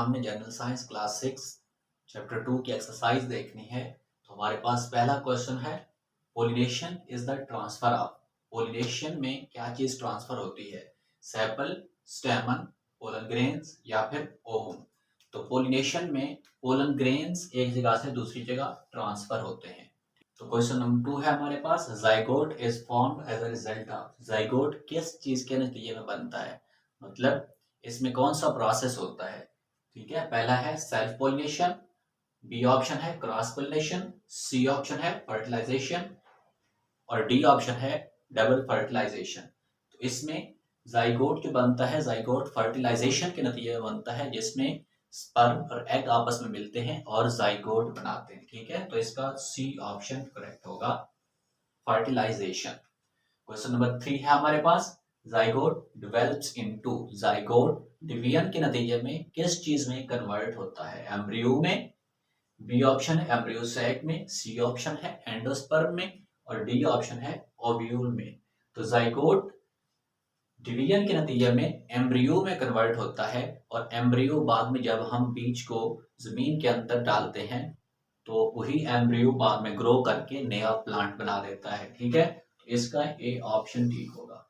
हमने general science class 6 chapter 2 की exercise देखनी है। तो हमारे पास पहला क्वेश्चन है, pollination is the transfer of. Pollination में क्या चीज ट्रांसफर होती है? सेपल, स्टेमन, पोलन ग्रेन्स या फिर ओवम। तो पोलिनेशन में पोलन ग्रेन्स एक जगह से दूसरी जगह ट्रांसफर होते हैं। तो क्वेश्चन नंबर 2 है हमारे पास, zygote is formed as a result of. Zygote किस चीज के नतीजे में बनता है, मतलब इसमें कौन सा प्रोसेस होता है? ठीक है, पहला है सेल्फ पोलिनेशन, बी ऑप्शन है क्रॉस पोलिनेशन, सी ऑप्शन है फर्टिलाइजेशन और डी ऑप्शन है डबल फर्टिलाइजेशन। तो इसमें जाइगोट जो बनता है, जाइगोट फर्टिलाइजेशन के नतीजे में बनता है, जिसमें स्पर्म और एग आपस में मिलते हैं और जाइगोट बनाते हैं। ठीक है, तो इसका सी ऑप्शन करेक्ट होगा, फर्टिलाइजेशन। क्वेश्चन नंबर 3 है हमारे पास, zygote develops into. Zygote division के नतीजे में किस चीज में कन्वर्ट होता है? एम्ब्रियो में, बी ऑप्शन है एम्ब्रियो सैक में, सी ऑप्शन है एंडोस्पर्म में और डी ऑप्शन है ओव्यूल में। तो जाइगोट डिवीजन के नतीजे में एम्ब्रियो में कन्वर्ट होता है और एम्ब्रियो बाद में जब हम बीज को जमीन के अंदर डालते हैं तो वही एम्ब्रियो बाद में ग्रो करके नया प्लांट बना देता है। ठीक है, इसका ए ऑप्शन ठीक होगा।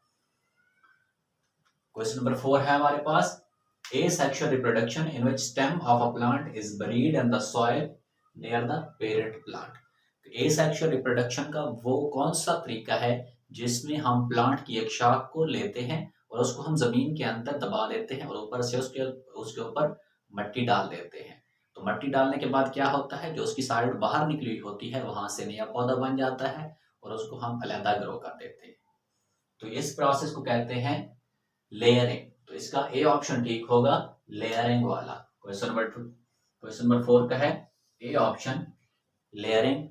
क्वेश्चन नंबर 4 है हमारे पास, asexual reproduction in which stem of a plant is buried in the soil near the parent plant। asexual reproduction का वो कौन सा तरीका है जिसमें हम प्लांट की एक शाख को लेते हैं और उसको हम जमीन के अंदर दबा देते हैं और ऊपर से उसके ऊपर मट्टी डाल देते हैं। तो मट्टी डालने के बाद क्या होता है, जो उसकी साइड बाहर निकली होती है वहां से नया पौधा बन जाता है और उसको हम अलग ग्रो कर देते हैं। तो इस प्रोसेस को कहते हैं लेयरिंग। तो इसका ए ऑप्शन ठीक होगा, लेयरिंग वाला। क्वेश्चन नंबर 4 का है A option, layering.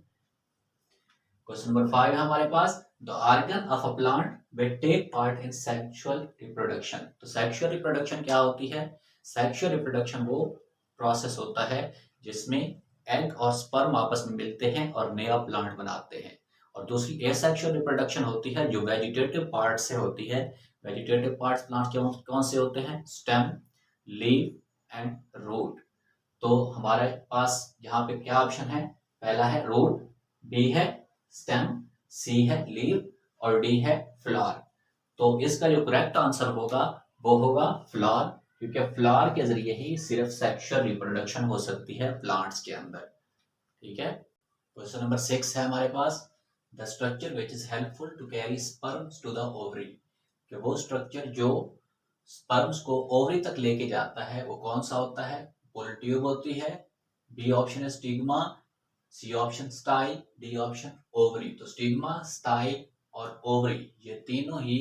Question number 5 है हमारे पास, the organ of a plant will take part in sexual reproduction. तो सेक्सुअल रिप्रोडक्शन क्या होती है? सेक्सुअल रिप्रोडक्शन वो प्रोसेस होता है जिसमें एग और स्पर्म आपस में मिलते हैं और नया प्लांट बनाते हैं। और दूसरी एसेक्सुअल रिप्रोडक्शन होती है जो वेजिटेटिव पार्ट से होती है। वेजिटेटिव पार्ट्स प्लांट के कौन से होते हैं? Stem, leaf and root. तो हमारे पास यहाँ पे क्या ऑप्शन है? पहला है रूट, बी है स्टेम, सी है लीफ और डी है फ्लावर। तो इसका जो करेक्ट आंसर होगा वो होगा फ्लावर, क्योंकि फ्लावर के जरिए ही सिर्फ सेक्सुअल रिप्रोडक्शन हो सकती है प्लांट्स के अंदर। ठीक है, क्वेश्चन नंबर 6 है हमारे पास, the structure which is helpful to carry sperms to the ovary. कि वो स्ट्रक्चर जो स्पर्म्स को ओवरी तक लेके जाता है वो कौन सा होता है? पोल ट्यूब होती है, बी ऑप्शन है stigma, C option style, D option ovary. तो स्टिग्मा, स्टाइल और ओवरी ये तीनों ही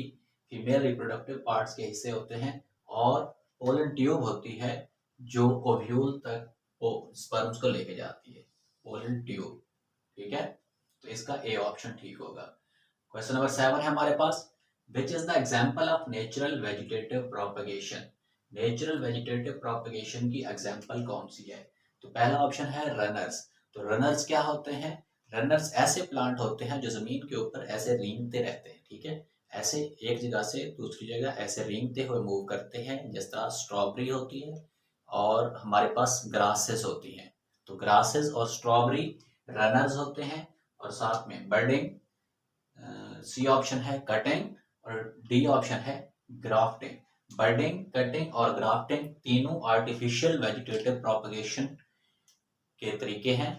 फीमेल रिप्रोडक्टिव पार्ट्स के हिस्से होते हैं और पोलन ट्यूब होती है जो ओव्यूल तक स्पर्म्स को लेके जाती है, पोलन ट्यूब। ठीक है, तो इसका ए ऑप्शन ठीक होगा। क्वेश्चन नंबर 7 है हमारे पास, which is the example of natural vegetative propagation। Natural vegetative propagation की एग्जांपल कौन सी है? तो पहला ऑप्शन है रनर्स। तो रनर्स क्या होते हैं? रनर्स ऐसे प्लांट होते हैं जो जमीन के ऊपर ऐसे रेंगते रहते हैं। ठीक है, ऐसे एक जगह से दूसरी जगह ऐसे रेंगते हुए मूव करते हैं, जिस तरह स्ट्रॉबेरी होती है और हमारे पास ग्रासेस होती हैं। तो ग्रासेस और स्ट्रॉबेरी रनर्स होते हैं और साथ में बर्डिंग, सी ऑप्शन है कटिंग और डी ऑप्शन है ग्राफ्टिंग। बर्डिंग, कटिंग और ग्राफ्टिंग तीनों आर्टिफिशियल वेजिटेटिव प्रोपगेशन के तरीके हैं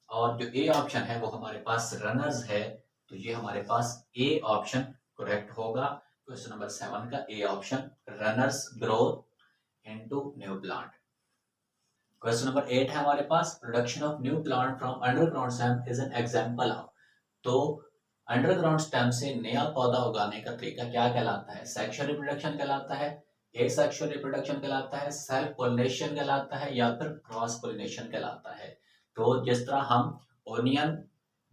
और जो ए ऑप्शन है वो हमारे पास रनर्स है। तो ये हमारे पास ए ऑप्शन करेक्ट होगा। क्वेश्चन नंबर 7 का A option, runners growth into new plant. Question number 8 है हमारे पास, production of new plant from underground stem is an example of. तो अंडरग्राउंड स्टेम से नया पौधा उगाने का तरीका क्या कहलाता है? सेक्सुअल रिप्रोडक्शन कहलाता है, एसेक्सुअल रिप्रोडक्शन कहलाता है, सेल्फ पोलिनेशन कहलाता है या फिर क्रॉस पोलिनेशन कहलाता है। तो जिस तरह हम ओनियन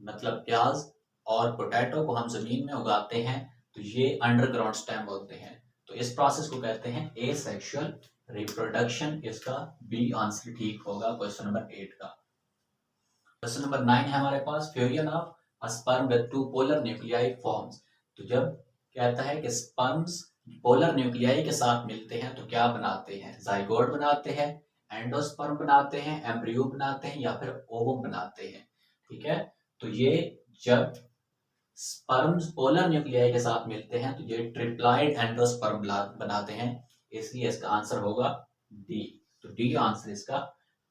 मतलब प्याज और पोटैटो को हम जमीन में उगाते हैं तो ये अंडरग्राउंड स्टेम बोलते हैं। तो इस प्रोसेस को कहते हैं एसेक्सुअल रिप्रोडक्शन। इसका बी आंसर ठीक होगा क्वेश्चन नंबर 8 का। क्वेश्चन नंबर 9 है हमारे पास, fusion of sperm with two polar nuclei forms. तो जब कहता है कि स्पर्म्स पोलर न्यूक्लियाई के साथ मिलते हैं तो क्या बनाते हैं? जाइगोट बनाते हैं, एंडोस्पर्म बनाते हैं, एम्ब्रियो बनाते हैं या फिर ओवम बनाते हैं। ठीक है, तो ये जब स्पर्म्स पोलर न्यूक्लियाई के साथ मिलते हैं तो ये ट्रिप्लाइड एंडोस्पर्म बनाते हैं, इसलिए इसका आंसर होगा डी। तो डी आंसर इसका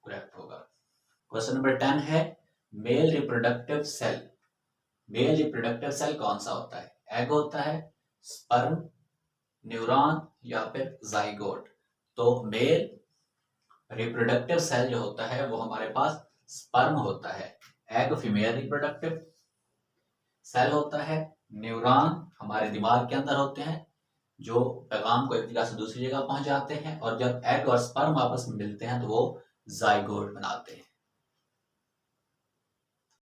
करेक्ट होगा। क्वेश्चन नंबर 10 है male reproductive cell. Male reproductive cell कौन सा होता है? एग होता है, स्पर्म, न्यूरॉन या फिर जाइगोट। तो मेल रिप्रोडक्टिव सेल जो होता है वो हमारे पास स्पर्म होता है, एग फीमेल रिप्रोडक्टिव सेल होता है, न्यूरॉन हमारे दिमाग के अंदर होते हैं जो पैगाम को एक जगह से दूसरी जगह पहुंचाते हैं, और जब एग और स्पर्म आपस में मिलते हैं तो वो जाइगोट बनाते हैं।